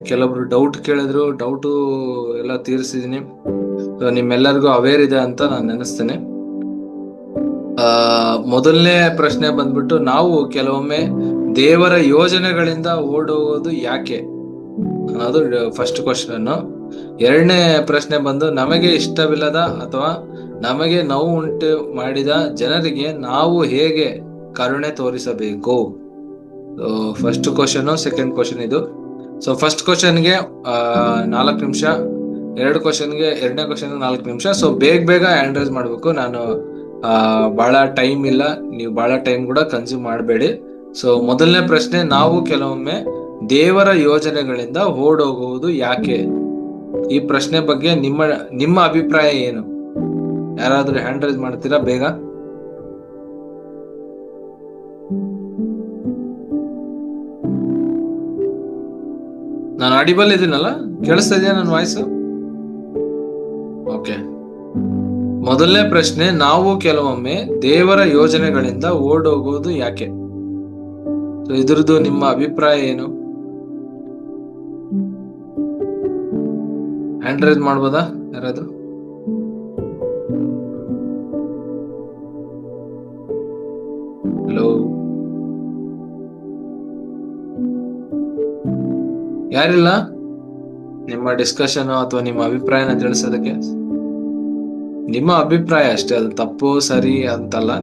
ಕೆಲವೊಬ್ರು ಡೌಟ್ ಕೇಳಿದ್ರು, ಡೌಟು ಎಲ್ಲ ತೀರಿಸಿದೀನಿ. ಸೊ ನಿಮ್ಮೆಲ್ಲರಿಗೂ ಅವೇರ್ ಇದೆ ಅಂತ ನಾನು ನೆನೆಸ್ತೇನೆ. ಮೊದಲನೇ ಪ್ರಶ್ನೆ ಬಂದ್ಬಿಟ್ಟು, ನಾವು ಕೆಲವೊಮ್ಮೆ ದೇವರ ಯೋಜನೆಗಳಿಂದ ಓಡೋಗೋದು ಯಾಕೆ ಅನ್ನೋದು ಫಸ್ಟ್ ಕ್ವಶನ್. ಎರಡನೇ ಪ್ರಶ್ನೆ ಬಂದು, ನಮಗೆ ಇಷ್ಟವಿಲ್ಲದ ಅಥವಾ ನಮಗೆ ನೋವು ಉಂಟು ಮಾಡಿದ ಜನರಿಗೆ ನಾವು ಹೇಗೆ ಕರುಣೆ ತೋರಿಸಬೇಕು. ಫಸ್ಟ್ ಕ್ವಶನ್, ಸೆಕೆಂಡ್ ಕ್ವಶನ್ ಇದು. ಸೊ ಫಸ್ಟ್ ಕ್ವಶನ್ಗೆ 4 ನಿಮಿಷ, ಎರಡನೇ ಕ್ವಶನ್ 4 ನಿಮಿಷ. ಸೊ ಬೇಗ ಹ್ಯಾಂಡ್ ರೈಸ್ ಮಾಡ್ಬೇಕು. ನಾನು ಬಹಳ ಟೈಮ್ ಇಲ್ಲ, ನೀವು ಬಹಳ ಟೈಮ್ ಕೂಡ ಕನ್ಸ್ಯೂಮ್ ಮಾಡಬೇಡಿ. ಸೊ ಮೊದಲನೇ ಪ್ರಶ್ನೆ, ನಾವು ಕೆಲವೊಮ್ಮೆ ದೇವರ ಯೋಜನೆಗಳಿಂದ ಓಡೋಗುವುದು ಯಾಕೆ? ಈ ಪ್ರಶ್ನೆ ಬಗ್ಗೆ ನಿಮ್ಮ ಅಭಿಪ್ರಾಯ ಏನು? ಯಾರಾದ್ರೂ ಹ್ಯಾಂಡ್ ರೈಸ್ ಮಾಡ್ತೀರಾ ಬೇಗ? ನಾನು ಆಡಿಬಲ್ ಇದೀನಲ್ಲ, ಕೇಳಿಸ್ತಾ ಇದೆಯಾ ನನ್ನ ವಾಯ್ಸ್? ಓಕೆ. ಮೊದಲನೇ ಪ್ರಶ್ನೆ, ನಾವು ಕೆಲವೊಮ್ಮೆ ದೇವರ ಯೋಜನೆಗಳಿಂದ ಓಡೋಗುವುದು ಯಾಕೆ? ಸೊ ಇದ್ರದ್ದು ನಿಮ್ಮ ಅಭಿಪ್ರಾಯ ಏನು? ಹ್ಯಾಂಡ್ ರೈಸ್ ಮಾಡ್ಬೋದಾ ಯಾರಾದ್ರೂ? ಹಲೋ, ಯಾರಿಲ್ಲ? ನಿಮ್ಮ ಡಿಸ್ಕಷನ್ ಅಥವಾ ನಿಮ್ಮ ಅಭಿಪ್ರಾಯನ ತಿಳಿಸೋದಕ್ಕೆ? ನಿಮ್ಮ ಅಭಿಪ್ರಾಯ ಅಷ್ಟೇ, ಅದು ತಪ್ಪು ಸರಿ ಅಂತಲ್ಲ,